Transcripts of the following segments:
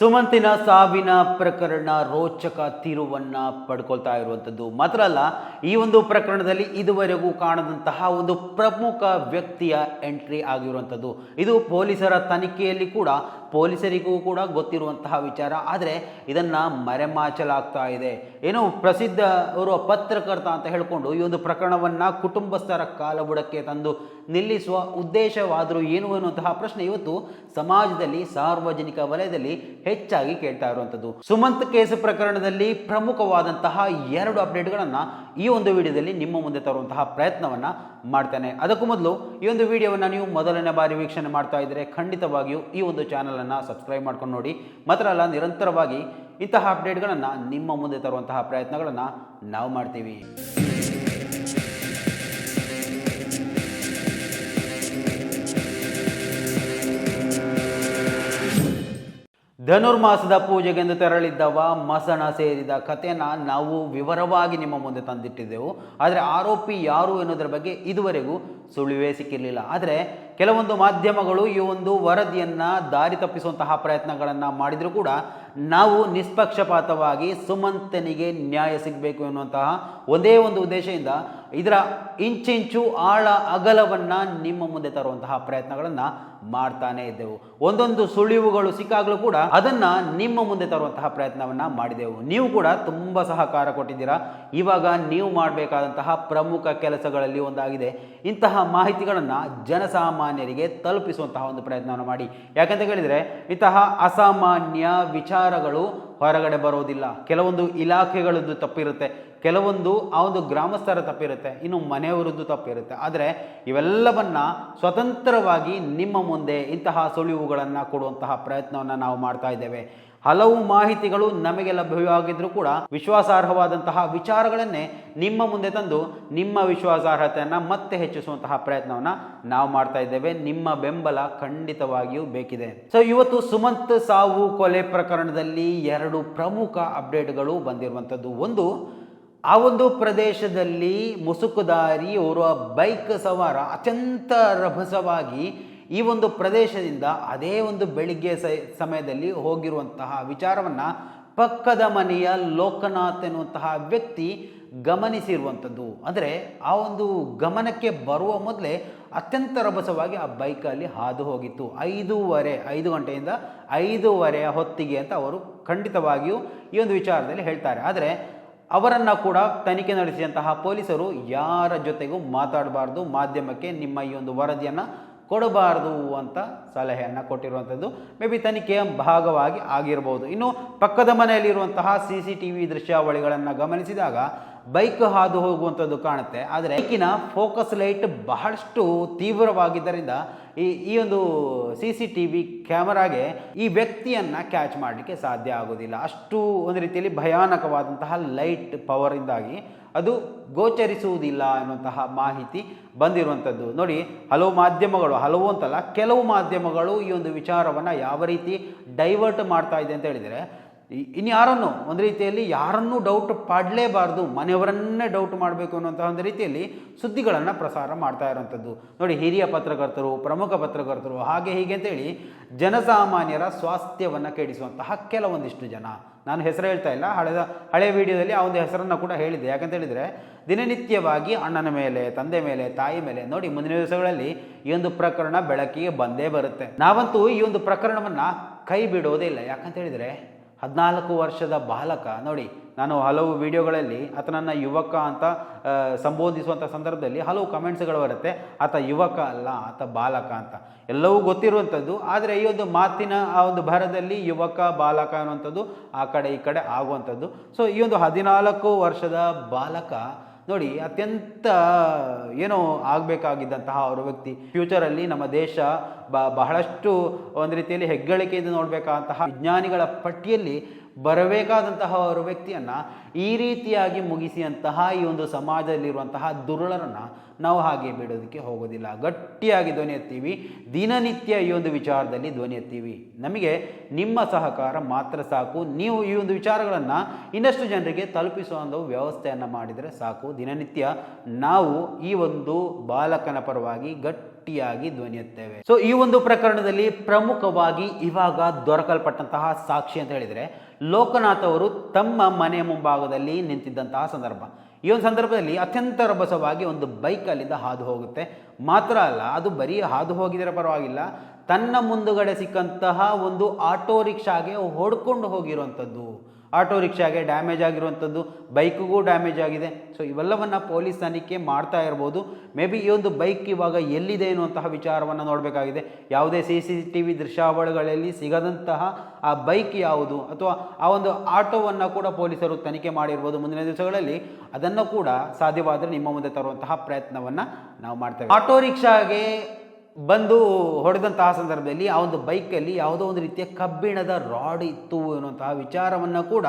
ಸುಮಂತಿನ ಸಾವಿನ ಪ್ರಕರಣ ರೋಚಕ ತಿರುವನ್ನ ಪಡ್ಕೊಳ್ತಾ ಇರುವಂಥದ್ದು ಮಾತ್ರ ಅಲ್ಲ, ಈ ಒಂದು ಪ್ರಕರಣದಲ್ಲಿ ಇದುವರೆಗೂ ಕಾಣದಂತಹ ಒಂದು ಪ್ರಮುಖ ವ್ಯಕ್ತಿಯ ಎಂಟ್ರಿ ಆಗಿರುವಂಥದ್ದು. ಇದು ಪೊಲೀಸರ ತನಿಖೆಯಲ್ಲಿ ಕೂಡ ಪೊಲೀಸರಿಗೂ ಕೂಡ ಗೊತ್ತಿರುವಂತಹ ವಿಚಾರ. ಆದರೆ ಇದನ್ನು ಮರೆಮಾಚಲಾಗ್ತಾ ಇದೆ. ಏನು ಪ್ರಸಿದ್ಧ ಅವರು ಪತ್ರಕರ್ತ ಅಂತ ಹೇಳಿಕೊಂಡು ಈ ಒಂದು ಪ್ರಕರಣವನ್ನು ಕುಟುಂಬಸ್ಥರ ಕಾಲಬುಡಕ್ಕೆ ತಂದು ನಿಲ್ಲಿಸುವ ಉದ್ದೇಶವಾದರೂ ಏನು ಅನ್ನುವಂತಹ ಪ್ರಶ್ನೆ ಇವತ್ತು ಸಮಾಜದಲ್ಲಿ ಸಾರ್ವಜನಿಕ ವಲಯದಲ್ಲಿ ಹೆಚ್ಚಾಗಿ ಕೇಳ್ತಾ ಇರುವಂಥದ್ದು. ಸುಮಂತ್ ಕೇಸ್ ಪ್ರಕರಣದಲ್ಲಿ ಪ್ರಮುಖವಾದಂತಹ 2 ಅಪ್ಡೇಟ್ಗಳನ್ನು ಈ ಒಂದು ವಿಡಿಯೋದಲ್ಲಿ ನಿಮ್ಮ ಮುಂದೆ ತರುವಂತಹ ಪ್ರಯತ್ನವನ್ನು ಮಾಡ್ತೇನೆ. ಅದಕ್ಕೂ ಮೊದಲು ಈ ಒಂದು ವಿಡಿಯೋವನ್ನು ನೀವು ಮೊದಲನೇ ಬಾರಿ ವೀಕ್ಷಣೆ ಮಾಡ್ತಾ ಇದ್ದರೆ ಖಂಡಿತವಾಗಿಯೂ ಈ ಒಂದು ಚಾನಲನ್ನು ಸಬ್ಸ್ಕ್ರೈಬ್ ಮಾಡ್ಕೊಂಡು ನೋಡಿ. ಮಾತ್ರ ಅಲ್ಲ, ನಿರಂತರವಾಗಿ ಇಂತಹ ಅಪ್ಡೇಟ್ಗಳನ್ನು ನಿಮ್ಮ ಮುಂದೆ ತರುವಂತಹ ಪ್ರಯತ್ನಗಳನ್ನು ನಾವು ಮಾಡ್ತೀವಿ. ಧನುರ್ಮಾಸದ ಪೂಜೆಗೆಂದು ತೆರಳಿದ್ದವ ಮಸಣ ಸೇರಿದ ಕಥೆಯನ್ನು ನಾವು ವಿವರವಾಗಿ ನಿಮ್ಮ ಮುಂದೆ ತಂದಿಟ್ಟಿದ್ದೆವು. ಆದರೆ ಆರೋಪಿ ಯಾರು ಎನ್ನುವುದರ ಬಗ್ಗೆ ಇದುವರೆಗೂ ಸುಳಿವೇ ಸಿಕ್ಕಿರಲಿಲ್ಲ. ಆದರೆ ಕೆಲವೊಂದು ಮಾಧ್ಯಮಗಳು ಈ ಒಂದು ವರದಿಯನ್ನು ದಾರಿ ತಪ್ಪಿಸುವಂತಹ ಪ್ರಯತ್ನಗಳನ್ನು ಮಾಡಿದರೂ ಕೂಡ ನಾವು ನಿಷ್ಪಕ್ಷಪಾತವಾಗಿ ಸುಮಂತನಿಗೆ ನ್ಯಾಯ ಸಿಗಬೇಕು ಎನ್ನುವಂತಹ ಒಂದೇ ಒಂದು ಉದ್ದೇಶದಿಂದ ಇದರ ಇಂಚಿಂಚು ಆಳ ಅಗಲವನ್ನು ನಿಮ್ಮ ಮುಂದೆ ತರುವಂತಹ ಪ್ರಯತ್ನಗಳನ್ನು ಮಾಡ್ತಾನೆ ಇದ್ದೆವು. ಒಂದೊಂದು ಸುಳಿವುಗಳು ಸಿಕ್ಕಾಗಲೂ ಕೂಡ ಅದನ್ನು ನಿಮ್ಮ ಮುಂದೆ ತರುವಂತಹ ಪ್ರಯತ್ನವನ್ನು ಮಾಡಿದೆವು. ನೀವು ಕೂಡ ತುಂಬ ಸಹಕಾರ ಕೊಟ್ಟಿದ್ದೀರಾ. ಇವಾಗ ನೀವು ಮಾಡಬೇಕಾದಂತಹ ಪ್ರಮುಖ ಕೆಲಸಗಳಲ್ಲಿ ಒಂದಾಗಿದೆ ಇಂತಹ ಮಾಹಿತಿಗಳನ್ನು ಜನಸಾಮಾನ್ಯರಿಗೆ ತಲುಪಿಸುವಂತಹ ಒಂದು ಪ್ರಯತ್ನವನ್ನು ಮಾಡಿ. ಯಾಕಂತ ಹೇಳಿದರೆ ಇಂತಹ ಅಸಾಮಾನ್ಯ ವಿಚಾರಗಳು ಹೊರಗಡೆ ಬರೋದಿಲ್ಲ. ಕೆಲವೊಂದು ಇಲಾಖೆಗಳದ್ದು ತಪ್ಪಿರುತ್ತೆ, ಕೆಲವೊಂದು ಆ ಒಂದು ಗ್ರಾಮಸ್ಥರ ತಪ್ಪಿರುತ್ತೆ, ಇನ್ನು ಮನೆಯವರದ್ದು ತಪ್ಪಿರುತ್ತೆ. ಆದರೆ ಇವೆಲ್ಲವನ್ನು ಸ್ವತಂತ್ರವಾಗಿ ನಿಮ್ಮ ಮುಂದೆ ಇಂತಹ ಸುಳಿವುಗಳನ್ನು ಕೊಡುವಂತಹ ಪ್ರಯತ್ನವನ್ನು ನಾವು ಮಾಡ್ತಾ ಇದ್ದೇವೆ. ಹಲವು ಮಾಹಿತಿಗಳು ನಮಗೆ ಲಭ್ಯವಾಗಿದ್ದರೂ ಕೂಡ ವಿಶ್ವಾಸಾರ್ಹವಾದಂತಹ ವಿಚಾರಗಳನ್ನೇ ನಿಮ್ಮ ಮುಂದೆ ತಂದು ನಿಮ್ಮ ವಿಶ್ವಾಸಾರ್ಹತೆಯನ್ನು ಮತ್ತೆ ಹೆಚ್ಚಿಸುವಂತಹ ಪ್ರಯತ್ನವನ್ನು ನಾವು ಮಾಡ್ತಾ ಇದ್ದೇವೆ. ನಿಮ್ಮ ಬೆಂಬಲ ಖಂಡಿತವಾಗಿಯೂ ಬೇಕಿದೆ. ಸೊ ಇವತ್ತು ಸುಮಂತ್ ಸಾವು ಕೊಲೆ ಪ್ರಕರಣದಲ್ಲಿ 2 ಪ್ರಮುಖ ಅಪ್ಡೇಟ್ಗಳು ಬಂದಿರುವಂಥದ್ದು. ಒಂದು, ಆ ಒಂದು ಪ್ರದೇಶದಲ್ಲಿ ಮುಸುಕುದಾರಿ ಓರ್ವ ಬೈಕ್ ಸವಾರ ಅತ್ಯಂತ ರಭಸವಾಗಿ ಈ ಒಂದು ಪ್ರದೇಶದಿಂದ ಅದೇ ಒಂದು ಬೆಳಿಗ್ಗೆ ಸಮಯದಲ್ಲಿ ಹೋಗಿರುವಂತಹ ವಿಚಾರವನ್ನು ಪಕ್ಕದ ಮನೆಯ ಲೋಕನಾಥ್ ಎನ್ನುವಂತಹ ವ್ಯಕ್ತಿ ಗಮನಿಸಿರುವಂಥದ್ದು. ಅಂದರೆ ಆ ಒಂದು ಗಮನಕ್ಕೆ ಬರುವ ಮೊದಲೇ ಅತ್ಯಂತ ರಭಸವಾಗಿ ಆ ಬೈಕಲ್ಲಿ ಹಾದು ಹೋಗಿತ್ತು. 5 ಗಂಟೆಯಿಂದ 5:30 ಹೊತ್ತಿಗೆ ಅಂತ ಅವರು ಖಂಡಿತವಾಗಿಯೂ ಈ ಒಂದು ವಿಚಾರದಲ್ಲಿ ಹೇಳ್ತಾರೆ. ಆದರೆ ಅವರನ್ನು ಕೂಡ ತನಿಖೆ ನಡೆಸಿದಂತಹ ಪೊಲೀಸರು ಯಾರ ಜೊತೆಗೂ ಮಾತಾಡಬಾರ್ದು, ಮಾಧ್ಯಮಕ್ಕೆ ನಿಮ್ಮ ಈ ಒಂದು ವರದಿಯನ್ನು ಕೊಡಬಾರ್ದು ಅಂತ ಸಲಹೆಯನ್ನು ಕೊಟ್ಟಿರುವಂಥದ್ದು ಮೇ ಬಿ ತನಿಖೆಯ ಭಾಗವಾಗಿ ಆಗಿರ್ಬೋದು. ಇನ್ನು ಪಕ್ಕದ ಮನೆಯಲ್ಲಿರುವಂತಹ CCTV ದೃಶ್ಯಾವಳಿಗಳನ್ನು ಗಮನಿಸಿದಾಗ ಬೈಕ್ ಹಾದು ಹೋಗುವಂಥದ್ದು ಕಾಣುತ್ತೆ. ಆದರೆ ಬೈಕಿನ ಫೋಕಸ್ ಲೈಟ್ ಬಹಳಷ್ಟು ತೀವ್ರವಾಗಿದ್ದರಿಂದ ಈ ಒಂದು CCTV ಕ್ಯಾಮರಾಗೆ ಈ ವ್ಯಕ್ತಿಯನ್ನು ಕ್ಯಾಚ್ ಮಾಡಲಿಕ್ಕೆ ಸಾಧ್ಯ ಆಗೋದಿಲ್ಲ. ಅಷ್ಟು ಒಂದು ರೀತಿಯಲ್ಲಿ ಭಯಾನಕವಾದಂತಹ ಲೈಟ್ ಪವರಿಂದಾಗಿ ಅದು ಗೋಚರಿಸುವುದಿಲ್ಲ ಅನ್ನುವಂತಹ ಮಾಹಿತಿ ಬಂದಿರುವಂಥದ್ದು. ನೋಡಿ, ಹಲವು ಅಂತಲ್ಲ, ಕೆಲವು ಮಾಧ್ಯಮಗಳು ಈ ಒಂದು ವಿಚಾರವನ್ನು ಯಾವ ರೀತಿ ಡೈವರ್ಟ್ ಮಾಡ್ತಾ ಇದೆ ಅಂತ ಹೇಳಿದರೆ, ಇನ್ಯಾರನ್ನು ಒಂದು ರೀತಿಯಲ್ಲಿ ಯಾರನ್ನೂ ಡೌಟ್ ಪಡಲೇಬಾರ್ದು, ಮನೆಯವರನ್ನೇ ಡೌಟ್ ಮಾಡಬೇಕು ಅನ್ನುವಂತಹ ಒಂದು ರೀತಿಯಲ್ಲಿ ಸುದ್ದಿಗಳನ್ನು ಪ್ರಸಾರ ಮಾಡ್ತಾ ಇರುವಂಥದ್ದು. ನೋಡಿ, ಹಿರಿಯ ಪತ್ರಕರ್ತರು, ಪ್ರಮುಖ ಪತ್ರಕರ್ತರು, ಹಾಗೆ ಹೀಗೆ ಅಂತೇಳಿ ಜನಸಾಮಾನ್ಯರ ಸ್ವಾಸ್ಥ್ಯವನ್ನು ಕೆಡಿಸುವಂತಹ ಕೆಲವೊಂದಿಷ್ಟು ಜನ, ನಾನು ಹೆಸರು ಹೇಳ್ತಾ ಇಲ್ಲ, ಹಳೆಯ ವಿಡಿಯೋದಲ್ಲಿ ಆ ಒಂದು ಹೆಸರನ್ನು ಕೂಡ ಹೇಳಿದೆ. ಯಾಕಂತ ಹೇಳಿದರೆ ದಿನನಿತ್ಯವಾಗಿ ಅಣ್ಣನ ಮೇಲೆ, ತಂದೆ ಮೇಲೆ, ತಾಯಿ ಮೇಲೆ ನೋಡಿ ಮುಂದಿನ ದಿವಸಗಳಲ್ಲಿ ಈ ಒಂದು ಪ್ರಕರಣ ಬೆಳಕಿಗೆ ಬಂದೇ ಬರುತ್ತೆ. ನಾವಂತೂ ಈ ಒಂದು ಪ್ರಕರಣವನ್ನು ಕೈ ಬಿಡೋದೇ ಇಲ್ಲ. ಯಾಕಂತ ಹೇಳಿದರೆ 14 ವರ್ಷದ ಬಾಲಕ, ನೋಡಿ ನಾನು ಹಲವು ವಿಡಿಯೋಗಳಲ್ಲಿ ಆತನನ್ನು ಯುವಕ ಅಂತ ಸಂಬೋಧಿಸುವಂಥ ಸಂದರ್ಭದಲ್ಲಿ ಹಲವು ಕಮೆಂಟ್ಸ್ಗಳು ಬರುತ್ತೆ, ಆತ ಯುವಕ ಅಲ್ಲ, ಆತ ಬಾಲಕ ಅಂತ. ಎಲ್ಲವೂ ಗೊತ್ತಿರುವಂಥದ್ದು. ಆದರೆ ಈ ಒಂದು ಮಾತಿನ ಆ ಒಂದು ಭರದಲ್ಲಿ ಯುವಕ ಬಾಲಕ ಅನ್ನುವಂಥದ್ದು ಆ ಕಡೆ ಈ ಕಡೆ ಆಗುವಂಥದ್ದು. ಸೊ ಈ ಒಂದು 14 ವರ್ಷದ ಬಾಲಕ ನೋಡಿ ಅತ್ಯಂತ ಏನೋ ಆಗಬೇಕಾಗಿದ್ದಂತಹ ಅವರ ವ್ಯಕ್ತಿ, ಫ್ಯೂಚರಲ್ಲಿ ನಮ್ಮ ದೇಶ ಬಹಳಷ್ಟು ಒಂದು ರೀತಿಯಲ್ಲಿ ಹೆಗ್ಗಳಿಕೆಯಿಂದ ನೋಡಬೇಕಾದಂತಹ ವಿಜ್ಞಾನಿಗಳ ಪಟ್ಟಿಯಲ್ಲಿ ಬರಬೇಕಾದಂತಹ ಅವರ ವ್ಯಕ್ತಿಯನ್ನು ಈ ರೀತಿಯಾಗಿ ಮುಗಿಸಿದಂತಹ ಈ ಒಂದು ಸಮಾಜದಲ್ಲಿರುವಂತಹ ದುರುಳರನ್ನು ನಾವು ಹಾಗೆ ಬಿಡೋದಕ್ಕೆ ಹೋಗೋದಿಲ್ಲ. ಗಟ್ಟಿಯಾಗಿ ಧ್ವನಿ ಎತ್ತೀವಿ, ದಿನನಿತ್ಯ ಈ ಒಂದು ವಿಚಾರದಲ್ಲಿ ಧ್ವನಿ ಎತ್ತೀವಿ. ನಮಗೆ ನಿಮ್ಮ ಸಹಕಾರ ಮಾತ್ರ ಸಾಕು. ನೀವು ಈ ಒಂದು ವಿಚಾರಗಳನ್ನು ಇನ್ನಷ್ಟು ಜನರಿಗೆ ತಲುಪಿಸುವ ಒಂದು ವ್ಯವಸ್ಥೆಯನ್ನು ಮಾಡಿದರೆ ಸಾಕು. ದಿನನಿತ್ಯ ನಾವು ಈ ಒಂದು ಬಾಲಕನ ಪರವಾಗಿ ಗಟ್ಟಿಯಾಗಿ ಧ್ವನಿ ಎತ್ತೇವೆ. ಸೊ ಈ ಒಂದು ಪ್ರಕರಣದಲ್ಲಿ ಪ್ರಮುಖವಾಗಿ ಇವಾಗ ದೊರಕಲ್ಪಟ್ಟಂತಹ ಸಾಕ್ಷಿ ಅಂತ ಹೇಳಿದರೆ, ಲೋಕನಾಥ್ ಅವರು ತಮ್ಮ ಮನೆಯ ಮುಂಭಾಗದಲ್ಲಿ ನಿಂತಿದ್ದಂತಹ ಸಂದರ್ಭ. ಈ ಒಂದು ಸಂದರ್ಭದಲ್ಲಿ ಅತ್ಯಂತ ರಭಸವಾಗಿ ಒಂದು ಬೈಕ್ ಅಲ್ಲಿಂದ ಹಾದು ಹೋಗುತ್ತೆ. ಮಾತ್ರ ಅಲ್ಲ, ಅದು ಬರೀ ಹಾದು ಹೋಗಿದರೆ ಪರವಾಗಿಲ್ಲ, ತನ್ನ ಮುಂದುಗಡೆ ಸಿಕ್ಕಂತಹ ಒಂದು ಆಟೋ ರಿಕ್ಷಾಗೆ ಹೊಡ್ಕೊಂಡು ಹೋಗಿರುವಂಥದ್ದು. ಆಟೋ ರಿಕ್ಷಾಗೆ ಡ್ಯಾಮೇಜ್ ಆಗಿರುವಂಥದ್ದು, ಬೈಕ್ಗೂ ಡ್ಯಾಮೇಜ್ ಆಗಿದೆ. ಸೊ ಇವೆಲ್ಲವನ್ನು ಪೊಲೀಸ್ ತನಿಖೆ ಮಾಡ್ತಾ ಇರ್ಬೋದು. ಮೇ ಬಿ ಈ ಒಂದು ಬೈಕ್ ಇವಾಗ ಎಲ್ಲಿದೆ ಎನ್ನುವಂತಹ ವಿಚಾರವನ್ನು ನೋಡಬೇಕಾಗಿದೆ. ಯಾವುದೇ CCTV ದೃಶ್ಯಾವಳಿಗಳಲ್ಲಿ ಸಿಗದಂತಹ ಆ ಬೈಕ್ ಯಾವುದು, ಅಥವಾ ಆ ಒಂದು ಆಟೋವನ್ನು ಕೂಡ ಪೊಲೀಸರು ತನಿಖೆ ಮಾಡಿರ್ಬೋದು. ಮುಂದಿನ ದಿವಸಗಳಲ್ಲಿ ಅದನ್ನು ಕೂಡ ಸಾಧ್ಯವಾದರೆ ನಿಮ್ಮ ಮುಂದೆ ತರುವಂತಹ ಪ್ರಯತ್ನವನ್ನು ನಾವು ಮಾಡ್ತೇವೆ. ಆಟೋ ರಿಕ್ಷಾಗೆ ಬಂದು ಹೊಡೆದಂತಹ ಸಂದರ್ಭದಲ್ಲಿ ಆ ಒಂದು ಬೈಕಲ್ಲಿ ಯಾವುದೋ ಒಂದು ರೀತಿಯ ಕಬ್ಬಿಣದ ರಾಡ್ ಇತ್ತು ಎನ್ನುವಂತಹ ವಿಚಾರವನ್ನು ಕೂಡ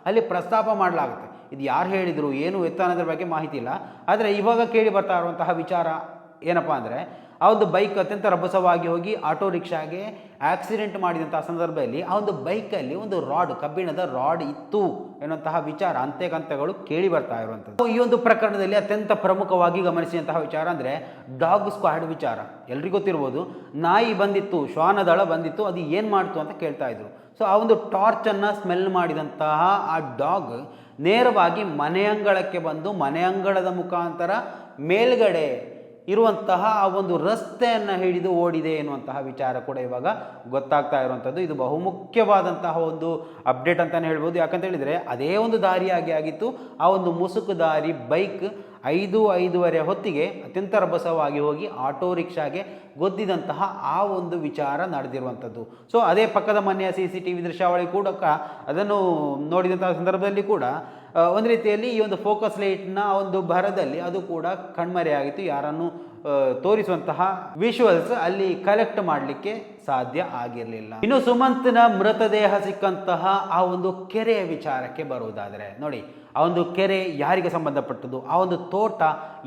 ಅಲ್ಲಿ ಪ್ರಸ್ತಾಪ ಮಾಡಲಾಗುತ್ತೆ. ಇದು ಯಾರು ಹೇಳಿದರು, ಏನು ಎತ್ತ ಅನ್ನೋದ್ರ ಬಗ್ಗೆ ಮಾಹಿತಿ ಇಲ್ಲ. ಆದರೆ ಇವಾಗ ಕೇಳಿ ಬರ್ತಾ ಇರುವಂತಹ ವಿಚಾರ ಏನಪ್ಪ ಅಂದರೆ, ಆ ಒಂದು ಬೈಕ್ ಅತ್ಯಂತ ರಭಸವಾಗಿ ಹೋಗಿ ಆಟೋ ರಿಕ್ಷಾಗೆ ಆಕ್ಸಿಡೆಂಟ್ ಮಾಡಿದಂತಹ ಸಂದರ್ಭದಲ್ಲಿ ಆ ಒಂದು ಬೈಕಲ್ಲಿ ಒಂದು ರಾಡ್, ಕಬ್ಬಿಣದ ರಾಡ್ ಇತ್ತು ಎನ್ನುವಂತಹ ವಿಚಾರ ಅಂತ್ಯಕಂತಗಳು ಕೇಳಿ ಬರ್ತಾ ಇರುವಂಥದ್ದು. ಈ ಒಂದು ಪ್ರಕರಣದಲ್ಲಿ ಅತ್ಯಂತ ಪ್ರಮುಖವಾಗಿ ಗಮನಿಸಿದಂತಹ ವಿಚಾರ ಅಂದರೆ ಡಾಗ್ ಸ್ಕ್ವಾಡ್ ವಿಚಾರ. ಎಲ್ರಿಗೂ ಗೊತ್ತಿರ್ಬೋದು, ನಾಯಿ ಬಂದಿತ್ತು, ಶ್ವಾನದಳ ಬಂದಿತ್ತು, ಅದು ಏನು ಮಾಡ್ತು ಅಂತ ಕೇಳ್ತಾ ಇದ್ರು. ಸೊ ಆ ಒಂದು ಟಾರ್ಚನ್ನು ಸ್ಮೆಲ್ ಮಾಡಿದಂತಹ ಆ ಡಾಗ್ ನೇರವಾಗಿ ಮನೆಯಂಗಳಕ್ಕೆ ಬಂದು ಮನೆಯಂಗಳದ ಮುಖಾಂತರ ಮೇಲ್ಗಡೆ ಇರುವಂತಹ ಆ ಒಂದು ರಸ್ತೆಯನ್ನು ಹಿಡಿದು ಓಡಿದೆ ಎನ್ನುವಂತಹ ವಿಚಾರ ಕೂಡ ಇವಾಗ ಗೊತ್ತಾಗ್ತಾ ಇರುವಂಥದ್ದು. ಇದು ಬಹುಮುಖ್ಯವಾದಂತಹ ಒಂದು ಅಪ್ಡೇಟ್ ಅಂತಲೇ ಹೇಳ್ಬೋದು. ಯಾಕಂತ ಹೇಳಿದರೆ ಅದೇ ಒಂದು ದಾರಿಯಾಗಿ ಆಗಿತ್ತು. ಆ ಒಂದು ಮುಸುಕು ದಾರಿ ಬೈಕ್ 5:05 ಹೊತ್ತಿಗೆ ಅತ್ಯಂತ ರಭಸವಾಗಿ ಹೋಗಿ ಆಟೋ ರಿಕ್ಷಾಗೆ ಗೊದ್ದಿದಂತಹ ಆ ಒಂದು ವಿಚಾರ ನಡೆದಿರುವಂಥದ್ದು. ಸೊ ಅದೇ ಪಕ್ಕದ ಮನೆಯ CCTV ದೃಶ್ಯಾವಳಿ ಕೂಡ ಅದನ್ನು ನೋಡಿದಂತಹ ಸಂದರ್ಭದಲ್ಲಿ ಕೂಡ ಒಂದು ರೀತಿಯಲ್ಲಿ ಈ ಒಂದು ಫೋಕಸ್ ಲೈಟ್ನ ಒಂದು ಭರದಲ್ಲಿ ಅದು ಕೂಡ ಕಣ್ಮರೆಯಾಗಿತ್ತು. ಯಾರನ್ನು ತೋರಿಸುವಂತಹ ವಿಷುವಲ್ಸ್ ಅಲ್ಲಿ ಕಲೆಕ್ಟ್ ಮಾಡಲಿಕ್ಕೆ ಸಾಧ್ಯ ಆಗಿರಲಿಲ್ಲ. ಇನ್ನು ಸುಮಂತ್ನ ಮೃತದೇಹ ಸಿಕ್ಕಂತಹ ಆ ಒಂದು ಕೆರೆಯ ವಿಚಾರಕ್ಕೆ ಬರುವುದಾದರೆ ನೋಡಿ, ಆ ಒಂದು ಕೆರೆ ಯಾರಿಗೆ ಸಂಬಂಧಪಟ್ಟದ್ದು, ಆ ಒಂದು ತೋಟ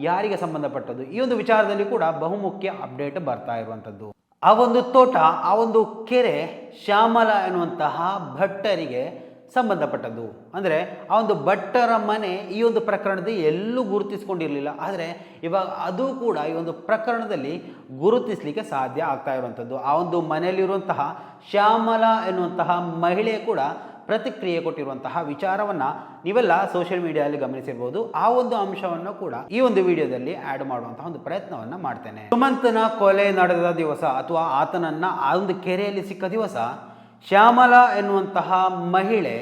ಯಾರಿಗೆ ಸಂಬಂಧಪಟ್ಟದ್ದು, ಈ ಒಂದು ವಿಚಾರದಲ್ಲಿ ಕೂಡ ಬಹುಮುಖ್ಯ ಅಪ್ಡೇಟ್ ಬರ್ತಾ ಇರುವಂಥದ್ದು. ಆ ಒಂದು ತೋಟ, ಆ ಒಂದು ಕೆರೆ ಶ್ಯಾಮಲ ಎನ್ನುವಂತಹ ಭಟ್ಟರಿಗೆ ಸಂಬಂಧಪಟ್ಟದ್ದು. ಅಂದರೆ ಆ ಒಂದು ಭಟ್ಟರ ಮನೆ ಈ ಒಂದು ಪ್ರಕರಣದಲ್ಲಿ ಎಲ್ಲೂ ಗುರುತಿಸ್ಕೊಂಡಿರಲಿಲ್ಲ. ಆದರೆ ಇವಾಗ ಅದು ಕೂಡ ಈ ಒಂದು ಪ್ರಕರಣದಲ್ಲಿ ಗುರುತಿಸಲಿಕ್ಕೆ ಸಾಧ್ಯ ಆಗ್ತಾ ಇರುವಂಥದ್ದು. ಆ ಒಂದು ಮನೆಯಲ್ಲಿರುವಂತಹ ಶ್ಯಾಮಲ ಎನ್ನುವಂತಹ ಮಹಿಳೆ ಕೂಡ ಪ್ರತಿಕ್ರಿಯೆ ಕೊಟ್ಟಿರುವಂತಹ ವಿಚಾರವನ್ನು ನೀವೆಲ್ಲ ಸೋಷಿಯಲ್ ಮೀಡಿಯಾದಲ್ಲಿ ಗಮನಿಸಿರ್ಬೋದು. ಆ ಒಂದು ಅಂಶವನ್ನು ಕೂಡ ಈ ಒಂದು ವಿಡಿಯೋದಲ್ಲಿ ಆ್ಯಡ್ ಮಾಡುವಂತಹ ಒಂದು ಪ್ರಯತ್ನವನ್ನು ಮಾಡ್ತೇನೆ. ಸುಮಂತನ ಕೊಲೆ ನಡೆದ ದಿವಸ ಅಥವಾ ಆತನನ್ನು ಆ ಒಂದು ಕೆರೆಯಲ್ಲಿ ಸಿಕ್ಕ ದಿವಸ ಶ್ಯಾಮಲ ಎನ್ನುವಂತಹ ಮಹಿಳೆ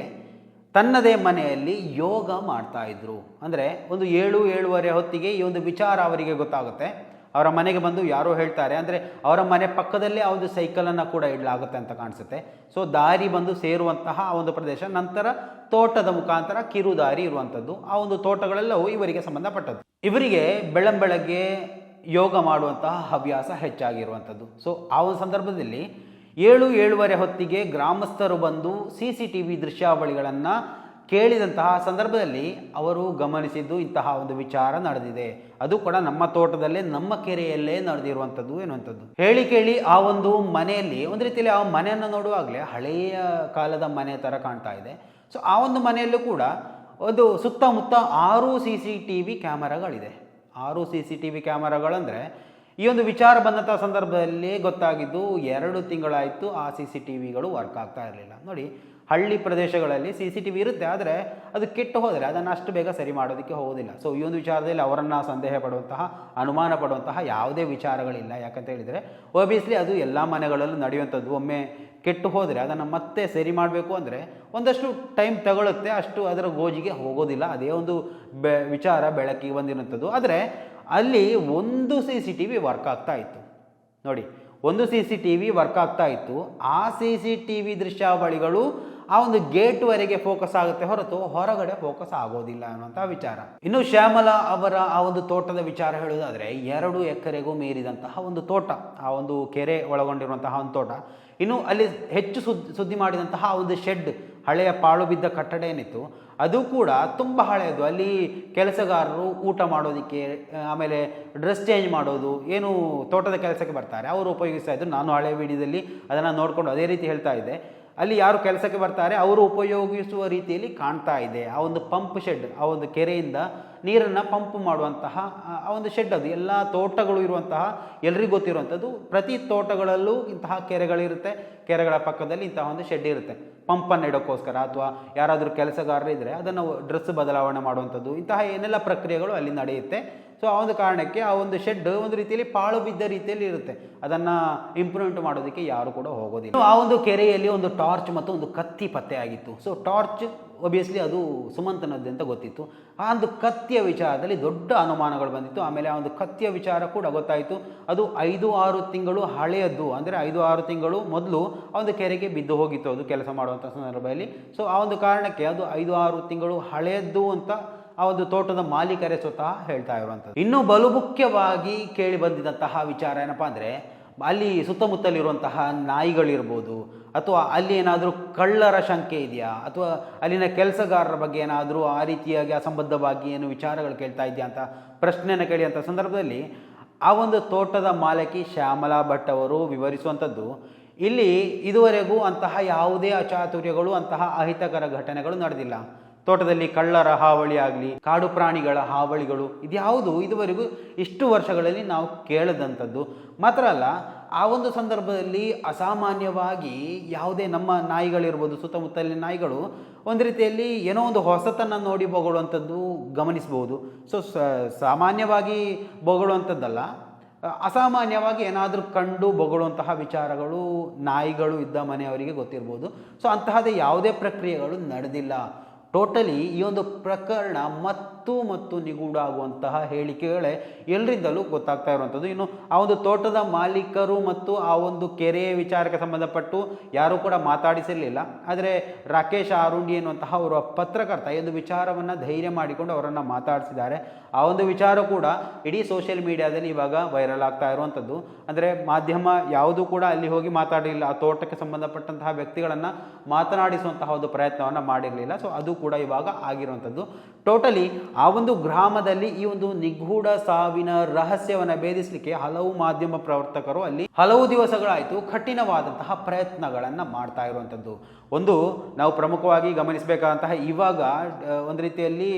ತನ್ನದೇ ಮನೆಯಲ್ಲಿ ಯೋಗ ಮಾಡ್ತಾ ಇದ್ರು. ಅಂದರೆ ಒಂದು 7-7:30 ಹೊತ್ತಿಗೆ ಈ ಒಂದು ವಿಚಾರ ಅವರಿಗೆ ಗೊತ್ತಾಗುತ್ತೆ. ಅವರ ಮನೆಗೆ ಬಂದು ಯಾರೋ ಹೇಳ್ತಾರೆ, ಅಂದರೆ ಅವರ ಮನೆ ಪಕ್ಕದಲ್ಲೇ ಆ ಒಂದು ಸೈಕಲನ್ನು ಕೂಡ ಇಡಲಾಗುತ್ತೆ ಅಂತ ಕಾಣಿಸುತ್ತೆ. ಸೊ ದಾರಿ ಬಂದು ಸೇರುವಂತಹ ಆ ಒಂದು ಪ್ರದೇಶ, ನಂತರ ತೋಟದ ಮುಖಾಂತರ ಕಿರು ದಾರಿ ಇರುವಂಥದ್ದು. ಆ ಒಂದು ತೋಟಗಳೆಲ್ಲವೂ ಇವರಿಗೆ ಸಂಬಂಧಪಟ್ಟದ್ದು. ಇವರಿಗೆ ಬೆಳಗ್ಗೆ ಯೋಗ ಮಾಡುವಂತಹ ಹವ್ಯಾಸ ಹೆಚ್ಚಾಗಿರುವಂಥದ್ದು. ಸೊ ಆ ಒಂದು ಸಂದರ್ಭದಲ್ಲಿ 7-7:30 ಹೊತ್ತಿಗೆ ಗ್ರಾಮಸ್ಥರು ಬಂದು CCTV ದೃಶ್ಯಾವಳಿಗಳನ್ನು ಕೇಳಿದಂತಹ ಸಂದರ್ಭದಲ್ಲಿ ಅವರು ಗಮನಿಸಿದ್ದು ಇಂತಹ ಒಂದು ವಿಚಾರ ನಡೆದಿದೆ. ಅದು ಕೂಡ ನಮ್ಮ ತೋಟದಲ್ಲೇ, ನಮ್ಮ ಕೆರೆಯಲ್ಲೇ ನಡೆದಿರುವಂಥದ್ದು ಎನ್ನುವಂಥದ್ದು. ಕೇಳಿ ಆ ಒಂದು ಮನೆಯಲ್ಲಿ ಒಂದು ರೀತಿಯಲ್ಲಿ ಆ ಮನೆಯನ್ನು ನೋಡುವಾಗಲೇ ಹಳೆಯ ಕಾಲದ ಮನೆ ಥರ ಕಾಣ್ತಾ ಇದೆ. ಸೊ ಆ ಒಂದು ಮನೆಯಲ್ಲೂ ಕೂಡ ಒಂದು ಸುತ್ತಮುತ್ತ 6 CCTV ಕ್ಯಾಮರಾಗಳಿದೆ. 6 CCTV ಕ್ಯಾಮರಾಗಳಂದರೆ ಈ ಒಂದು ವಿಚಾರ ಬಂದಂಥ ಸಂದರ್ಭದಲ್ಲಿ ಗೊತ್ತಾಗಿದ್ದು 2 ತಿಂಗಳಾಯಿತು ಆ CCTVಗಳು ವರ್ಕ್ ಆಗ್ತಾ ಇರಲಿಲ್ಲ. ನೋಡಿ, ಹಳ್ಳಿ ಪ್ರದೇಶಗಳಲ್ಲಿ CCTV ಇರುತ್ತೆ, ಆದರೆ ಅದು ಕೆಟ್ಟು ಹೋದರೆ ಅದನ್ನು ಅಷ್ಟು ಬೇಗ ಸರಿ ಮಾಡೋದಕ್ಕೆ ಹೋಗೋದಿಲ್ಲ. ಸೊ ಈ ಒಂದು ವಿಚಾರದಲ್ಲಿ ಅವರನ್ನು ಸಂದೇಹ ಪಡುವಂತಹ, ಅನುಮಾನ ಪಡುವಂತಹ ಯಾವುದೇ ವಿಚಾರಗಳಿಲ್ಲ. ಯಾಕಂತ ಹೇಳಿದರೆ ಒಬ್ವಿಯಸ್ಲಿ ಅದು ಎಲ್ಲ ಮನೆಗಳಲ್ಲೂ ನಡೆಯುವಂಥದ್ದು. ಒಮ್ಮೆ ಕೆಟ್ಟು ಹೋದರೆ ಅದನ್ನು ಮತ್ತೆ ಸರಿ ಮಾಡಬೇಕು ಅಂದರೆ ಒಂದಷ್ಟು ಟೈಮ್ ತಗೊಳುತ್ತೆ, ಅಷ್ಟು ಅದರ ಗೋಜಿಗೆ ಹೋಗೋದಿಲ್ಲ. ಅದೇ ಒಂದು ವಿಚಾರ ಬೆಳಕಿಗೆ ಬಂದಿರುವಂಥದ್ದು. ಆದರೆ ಅಲ್ಲಿ ಒಂದು CCTV ವರ್ಕ್ ಆಗ್ತಾ ಇತ್ತು. ನೋಡಿ, ಒಂದು CCTV ವರ್ಕ್ ಆಗ್ತಾ ಇತ್ತು. ಆ CCTV ದೃಶ್ಯಾವಳಿಗಳು ಆ ಒಂದು ಗೇಟ್ವರೆಗೆ ಫೋಕಸ್ ಆಗುತ್ತೆ ಹೊರತು ಹೊರಗಡೆ ಫೋಕಸ್ ಆಗೋದಿಲ್ಲ ಅನ್ನುವಂಥ ವಿಚಾರ. ಇನ್ನು ಶ್ಯಾಮಲ ಅವರ ಆ ಒಂದು ತೋಟದ ವಿಚಾರ ಹೇಳುವುದಾದರೆ 2 ಎಕರೆಗೂ ಮೀರಿದಂತಹ ಒಂದು ತೋಟ, ಆ ಒಂದು ಕೆರೆ ಒಳಗೊಂಡಿರುವಂತಹ ಒಂದು ತೋಟ. ಇನ್ನು ಅಲ್ಲಿ ಹೆಚ್ಚು ಸುದ್ದಿ ಮಾಡಿದಂತಹ ಒಂದು ಶೆಡ್, ಹಳೆಯ ಪಾಳು ಬಿದ್ದ ಕಟ್ಟಡ ಏನಿತ್ತು ಅದು ಕೂಡ ತುಂಬ ಹಳೆಯದು. ಅಲ್ಲಿ ಕೆಲಸಗಾರರು ಊಟ ಮಾಡೋದಕ್ಕೆ, ಆಮೇಲೆ ಡ್ರೆಸ್ ಚೇಂಜ್ ಮಾಡೋದು, ಏನು ತೋಟದ ಕೆಲಸಕ್ಕೆ ಬರ್ತಾರೆ ಅವರು ಉಪಯೋಗಿಸ್ತಾ ಇದ್ರು. ನಾನು ಹಳೆಯ ವಿಡಿಯೋದಲ್ಲಿ ಅದನ್ನು ನೋಡಿಕೊಂಡು ಅದೇ ರೀತಿ ಹೇಳ್ತಾ ಇದ್ದೆ. ಅಲ್ಲಿ ಯಾರು ಕೆಲಸಕ್ಕೆ ಬರ್ತಾರೆ ಅವರು ಉಪಯೋಗಿಸುವ ರೀತಿಯಲ್ಲಿ ಕಾಣ್ತಾ ಇದೆ. ಆ ಒಂದು ಪಂಪ್ ಶೆಡ್, ಆ ಒಂದು ಕೆರೆಯಿಂದ ನೀರನ್ನು ಪಂಪ್ ಮಾಡುವಂತಹ ಆ ಒಂದು ಶೆಡ್, ಅದು ಎಲ್ಲ ತೋಟಗಳು ಇರುವಂತಹ ಎಲ್ರಿಗೂ ಗೊತ್ತಿರುವಂಥದ್ದು. ಪ್ರತಿ ತೋಟಗಳಲ್ಲೂ ಇಂತಹ ಕೆರೆಗಳಿರುತ್ತೆ, ಕೆರೆಗಳ ಪಕ್ಕದಲ್ಲಿ ಇಂತಹ ಒಂದು ಶೆಡ್ ಇರುತ್ತೆ ಪಂಪನ್ನು ಇಡೋಕ್ಕೋಸ್ಕರ. ಅಥವಾ ಯಾರಾದರೂ ಕೆಲಸಗಾರರು ಇದ್ದರೆ ಅದನ್ನು ಡ್ರೆಸ್ ಬದಲಾವಣೆ ಮಾಡುವಂಥದ್ದು, ಇಂತಹ ಏನೆಲ್ಲ ಪ್ರಕ್ರಿಯೆಗಳು ಅಲ್ಲಿ ನಡೆಯುತ್ತೆ. ಸೊ ಆ ಒಂದು ಕಾರಣಕ್ಕೆ ಆ ಒಂದು ಶೆಡ್ ಒಂದು ರೀತಿಯಲ್ಲಿ ಪಾಳು ಬಿದ್ದ ರೀತಿಯಲ್ಲಿ ಇರುತ್ತೆ, ಅದನ್ನು ಇಂಪ್ರೂವ್ಮೆಂಟ್ ಮಾಡೋದಕ್ಕೆ ಯಾರು ಕೂಡ ಹೋಗೋದಿಲ್ಲ. ಆ ಒಂದು ಕೆರೆಯಲ್ಲಿ ಒಂದು ಟಾರ್ಚ್ ಮತ್ತು ಒಂದು ಕತ್ತಿ ಪತ್ತೆ ಆಗಿತ್ತು. ಸೊ ಟಾರ್ಚ್ ಒಬ್ವಿಯಸ್ಲಿ ಅದು ಸುಮಂತನದ್ದು ಅಂತ ಗೊತ್ತಿತ್ತು. ಆ ಒಂದು ಕತ್ತಿಯ ವಿಚಾರದಲ್ಲಿ ದೊಡ್ಡ ಅನುಮಾನಗಳು ಬಂದಿತ್ತು. ಆಮೇಲೆ ಆ ಒಂದು ಕತ್ತಿಯ ವಿಚಾರ ಕೂಡ ಗೊತ್ತಾಯಿತು, ಅದು 5-6 ತಿಂಗಳು ಹಳೆಯದ್ದು. ಅಂದರೆ 5-6 ತಿಂಗಳು ಮೊದಲು ಆ ಒಂದು ಕೆರೆಗೆ ಬಿದ್ದು ಹೋಗಿತ್ತು ಅದು ಕೆಲಸ ಮಾಡುವಂಥ ಸಂದರ್ಭದಲ್ಲಿ. ಸೊ ಆ ಒಂದು ಕಾರಣಕ್ಕೆ ಅದು 5-6 ತಿಂಗಳು ಹಳೆಯದ್ದು ಅಂತ ಆ ಒಂದು ತೋಟದ ಮಾಲೀಕರೇ ಸ್ವತಃ ಹೇಳ್ತಾ ಇರುವಂಥದ್ದು. ಇನ್ನೂ ಬಲು ಮುಖ್ಯವಾಗಿ ಕೇಳಿ ಬಂದಿದ್ದಂತಹ ವಿಚಾರ ಏನಪ್ಪ ಅಂದರೆ, ಅಲ್ಲಿ ಸುತ್ತಮುತ್ತಲಿರುವಂತಹ ನಾಯಿಗಳಿರ್ಬೋದು, ಅಥವಾ ಅಲ್ಲಿ ಏನಾದರೂ ಕಳ್ಳರ ಶಂಕೆ ಇದೆಯಾ, ಅಥವಾ ಅಲ್ಲಿನ ಕೆಲಸಗಾರರ ಬಗ್ಗೆ ಏನಾದರೂ ಆ ರೀತಿಯಾಗಿ ಅಸಂಬದ್ಧವಾಗಿ ಏನು ವಿಚಾರಗಳು ಕೇಳ್ತಾ ಇದೆಯಾ ಅಂತ ಪ್ರಶ್ನೆಯನ್ನು ಕೇಳಿದಂಥ ಸಂದರ್ಭದಲ್ಲಿ ಆ ಒಂದು ತೋಟದ ಮಾಲಕಿ ಶ್ಯಾಮಲಾ ಭಟ್ ಅವರು ವಿವರಿಸುವಂಥದ್ದು, ಇಲ್ಲಿ ಇದುವರೆಗೂ ಅಂತಹ ಯಾವುದೇ ಅಚಾತುರ್ಯಗಳು, ಅಂತಹ ಅಹಿತಕರ ಘಟನೆಗಳು ನಡೆದಿಲ್ಲ. ತೋಟದಲ್ಲಿ ಕಳ್ಳರ ಹಾವಳಿ ಆಗಲಿ, ಕಾಡು ಪ್ರಾಣಿಗಳ ಹಾವಳಿಗಳು ಇದ್ಯಾವುದು ಇದುವರೆಗೂ ಇಷ್ಟು ವರ್ಷಗಳಲ್ಲಿ ನಾವು ಕೇಳದಂಥದ್ದು. ಮಾತ್ರ ಅಲ್ಲ, ಆ ಒಂದು ಸಂದರ್ಭದಲ್ಲಿ ಅಸಾಮಾನ್ಯವಾಗಿ ಯಾವುದೇ ನಮ್ಮ ನಾಯಿಗಳಿರ್ಬೋದು, ಸುತ್ತಮುತ್ತಲಿನ ನಾಯಿಗಳು ಒಂದು ರೀತಿಯಲ್ಲಿ ಏನೋ ಒಂದು ಹೊಸತನ್ನು ನೋಡಿ ಬೊಗಳುವಂಥದ್ದು ಗಮನಿಸ್ಬೋದು. ಸೊ ಸಾಮಾನ್ಯವಾಗಿ ಬೊಗಳುವಂಥದ್ದಲ್ಲ, ಅಸಾಮಾನ್ಯವಾಗಿ ಏನಾದರೂ ಕಂಡು ಬೊಗಳುವಂತಹ ವಿಚಾರಗಳು ನಾಯಿಗಳು ಇದ್ದ ಮನೆಯವರಿಗೆ ಗೊತ್ತಿರ್ಬೋದು. ಸೊ ಅಂತಹದೇ ಯಾವುದೇ ಪ್ರಕ್ರಿಯೆಗಳು ನಡೆದಿಲ್ಲ. ಟೋಟಲಿ ಈ ಒಂದು ಪ್ರಕರಣ ಮತ್ತು ನಿಗೂಢ ಆಗುವಂತಹ ಹೇಳಿಕೆಗಳೇ ಎಲ್ಲರಿಂದಲೂ ಗೊತ್ತಾಗ್ತಾ ಇರುವಂಥದ್ದು. ಇನ್ನು ಆ ಒಂದು ತೋಟದ ಮಾಲೀಕರು ಮತ್ತು ಆ ಒಂದು ಕೆರೆಯ ವಿಚಾರಕ್ಕೆ ಸಂಬಂಧಪಟ್ಟು ಯಾರೂ ಕೂಡ ಮಾತಾಡಿಸಿರಲಿಲ್ಲ. ಆದರೆ ರಾಕೇಶ್ ಆರುಂಡಿ ಎನ್ನುವಂತಹ ಅವರ ಪತ್ರಕರ್ತ ಈ ಒಂದು ವಿಚಾರವನ್ನು ಧೈರ್ಯ ಮಾಡಿಕೊಂಡು ಅವರನ್ನು ಮಾತಾಡಿಸಿದ್ದಾರೆ. ಆ ಒಂದು ವಿಚಾರ ಕೂಡ ಇಡೀ ಸೋಷಿಯಲ್ ಮೀಡಿಯಾದಲ್ಲಿ ಇವಾಗ ವೈರಲ್ ಆಗ್ತಾ ಇರುವಂಥದ್ದು. ಅಂದರೆ ಮಾಧ್ಯಮ ಯಾವುದೂ ಕೂಡ ಅಲ್ಲಿ ಹೋಗಿ ಮಾತಾಡಲಿಲ್ಲ, ಆ ತೋಟಕ್ಕೆ ಸಂಬಂಧಪಟ್ಟಂತಹ ವ್ಯಕ್ತಿಗಳನ್ನು ಮಾತನಾಡಿಸುವಂತಹ ಒಂದು ಪ್ರಯತ್ನವನ್ನು ಮಾಡಿರಲಿಲ್ಲ. ಸೊ ಅದು ಕೂಡ ಇವಾಗ ಆಗಿರುವಂಥದ್ದು. ಟೋಟಲಿ ಆ ಒಂದು ಗ್ರಾಮದಲ್ಲಿ ಈ ಒಂದು ನಿಗೂಢ ಸಾವಿನ ರಹಸ್ಯವನ್ನು ಭೇದಿಸಲಿಕ್ಕೆ ಹಲವು ಮಾಧ್ಯಮ ಪ್ರವರ್ತಕರು ಅಲ್ಲಿ ಹಲವು ದಿವಸಗಳಾಯಿತು ಕಠಿಣವಾದಂತಹ ಪ್ರಯತ್ನಗಳನ್ನು ಮಾಡ್ತಾ ಇರುವಂಥದ್ದು. ಒಂದು ನಾವು ಪ್ರಮುಖವಾಗಿ ಗಮನಿಸಬೇಕಾದಂತಹ ಇವಾಗ ಒಂದು ರೀತಿಯಲ್ಲಿ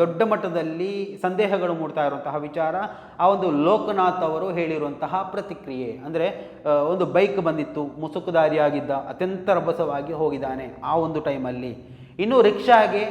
ದೊಡ್ಡ ಮಟ್ಟದಲ್ಲಿ ಸಂದೇಹಗಳು ಮೂಡ್ತಾ ಇರುವಂತಹ ವಿಚಾರ ಆ ಒಂದು ಲೋಕನಾಥ್ ಅವರು ಹೇಳಿರುವಂತಹ ಪ್ರತಿಕ್ರಿಯೆ. ಅಂದರೆ ಒಂದು ಬೈಕ್ ಬಂದಿತ್ತು, ಮುಸುಕುದಾರಿಯಾಗಿದ್ದ, ಅತ್ಯಂತ ರಭಸವಾಗಿ ಹೋಗಿದ್ದಾನೆ ಆ ಒಂದು ಟೈಮಲ್ಲಿ. ಇನ್ನು ರಿಕ್ಷಾಗೆ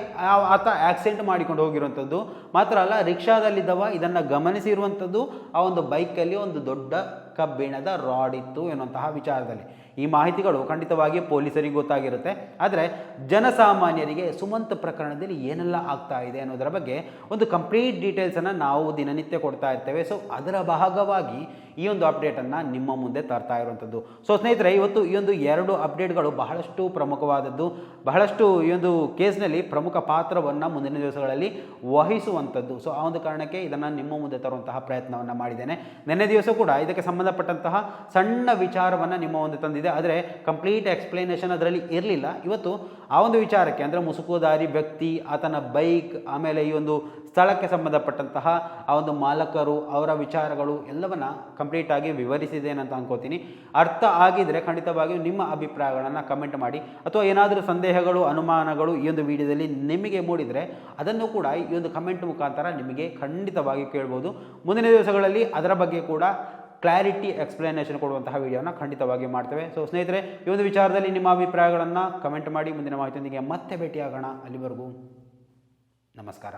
ಆತ ಆಕ್ಸಿಡೆಂಟ್ ಮಾಡಿಕೊಂಡು ಹೋಗಿರುವಂಥದ್ದು ಮಾತ್ರ ಅಲ್ಲ, ರಿಕ್ಷಾದಲ್ಲಿದ್ದವ ಇದನ್ನು ಗಮನಿಸಿರುವಂಥದ್ದು ಆ ಒಂದು ಬೈಕಲ್ಲಿ ಒಂದು ದೊಡ್ಡ ಕಬ್ಬಿಣದ ರಾಡ್ ಇತ್ತು ಎನ್ನುವಂತಹ ವಿಚಾರದಲ್ಲಿ. ಈ ಮಾಹಿತಿಗಳು ಖಂಡಿತವಾಗಿ ಪೊಲೀಸರಿಗೆ ಗೊತ್ತಾಗಿರುತ್ತೆ. ಆದರೆ ಜನಸಾಮಾನ್ಯರಿಗೆ ಸುಮಂತ್ ಪ್ರಕರಣದಲ್ಲಿ ಏನೆಲ್ಲ ಆಗ್ತಾ ಇದೆ ಅನ್ನೋದರ ಬಗ್ಗೆ ಒಂದು ಕಂಪ್ಲೀಟ್ ಡೀಟೇಲ್ಸನ್ನು ನಾವು ದಿನನಿತ್ಯ ಕೊಡ್ತಾ ಇರ್ತೇವೆ. ಸೊ ಅದರ ಭಾಗವಾಗಿ ಈ ಒಂದು ಅಪ್ಡೇಟನ್ನು ನಿಮ್ಮ ಮುಂದೆ ತರ್ತಾ ಇರುವಂಥದ್ದು. ಸೊ ಸ್ನೇಹಿತರೆ, ಇವತ್ತು ಈ ಒಂದು 2 ಅಪ್ಡೇಟ್ಗಳು ಬಹಳಷ್ಟು ಪ್ರಮುಖವಾದದ್ದು, ಬಹಳಷ್ಟು ಈ ಒಂದು ಕೇಸ್ನಲ್ಲಿ ಪ್ರಮುಖ ಪಾತ್ರವನ್ನು ಮುಂದಿನ ದಿವಸಗಳಲ್ಲಿ ವಹಿಸುವಂಥದ್ದು. ಸೊ ಆ ಒಂದು ಕಾರಣಕ್ಕೆ ಇದನ್ನು ನಿಮ್ಮ ಮುಂದೆ ತರುವಂತಹ ಪ್ರಯತ್ನವನ್ನು ಮಾಡಿದ್ದೇನೆ. ನಿನ್ನೆ ದಿವಸ ಕೂಡ ಇದಕ್ಕೆ ಸಂಬಂಧಪಟ್ಟಂತಹ ಸಣ್ಣ ವಿಚಾರವನ್ನು ನಿಮ್ಮ ಮುಂದೆ ತಂದಿದೆ, ಆದರೆ ಕಂಪ್ಲೀಟ್ ಎಕ್ಸ್ಪ್ಲನೇಷನ್ ಅದರಲ್ಲಿ ಇರಲಿಲ್ಲ. ಇವತ್ತು ಆ ಒಂದು ವಿಚಾರಕ್ಕೆ ಅಂದರೆ ಮುಸುಕುದಾರಿ ವ್ಯಕ್ತಿ, ಆತನ ಬೈಕ್, ಆಮೇಲೆ ಈ ಒಂದು ಸ್ಥಳಕ್ಕೆ ಸಂಬಂಧಪಟ್ಟಂತಹ ಆ ಒಂದು ಮಾಲಕರು, ಅವರ ವಿಚಾರಗಳು ಎಲ್ಲವನ್ನ ಕಂಪ್ಲೀಟಾಗಿ ವಿವರಿಸಿದ್ದೇನೆ ಅಂತ ಅನ್ಕೋತೀನಿ. ಅರ್ಥ ಆಗಿದರೆ ಖಂಡಿತವಾಗಿಯೂ ನಿಮ್ಮ ಅಭಿಪ್ರಾಯಗಳನ್ನು ಕಮೆಂಟ್ ಮಾಡಿ, ಅಥವಾ ಏನಾದರೂ ಸಂದೇಹಗಳು, ಅನುಮಾನಗಳು ಈ ಒಂದು ವಿಡಿಯೋದಲ್ಲಿ ನಿಮಗೆ ಮೂಡಿದರೆ ಅದನ್ನು ಕೂಡ ಈ ಒಂದು ಕಮೆಂಟ್ ಮುಖಾಂತರ ನಿಮಗೆ ಖಂಡಿತವಾಗಿ ಕೇಳ್ಬೋದು. ಮುಂದಿನ ದಿವಸಗಳಲ್ಲಿ ಅದರ ಬಗ್ಗೆ ಕೂಡ ಕ್ಲಾರಿಟಿ ಎಕ್ಸ್ಪ್ಲನೇಷನ್ ಕೊಡುವಂತಹ ವಿಡಿಯೋನ ಖಂಡಿತವಾಗಿ ಮಾಡ್ತೇವೆ. ಸೊ ಸ್ನೇಹಿತರೆ, ಈ ಒಂದು ವಿಚಾರದಲ್ಲಿ ನಿಮ್ಮ ಅಭಿಪ್ರಾಯಗಳನ್ನು ಕಮೆಂಟ್ ಮಾಡಿ. ಮುಂದಿನ ಮಾಹಿತಿಯೊಂದಿಗೆ ಮತ್ತೆ ಭೇಟಿಯಾಗೋಣ. ಅಲ್ಲಿವರೆಗೂ ನಮಸ್ಕಾರ.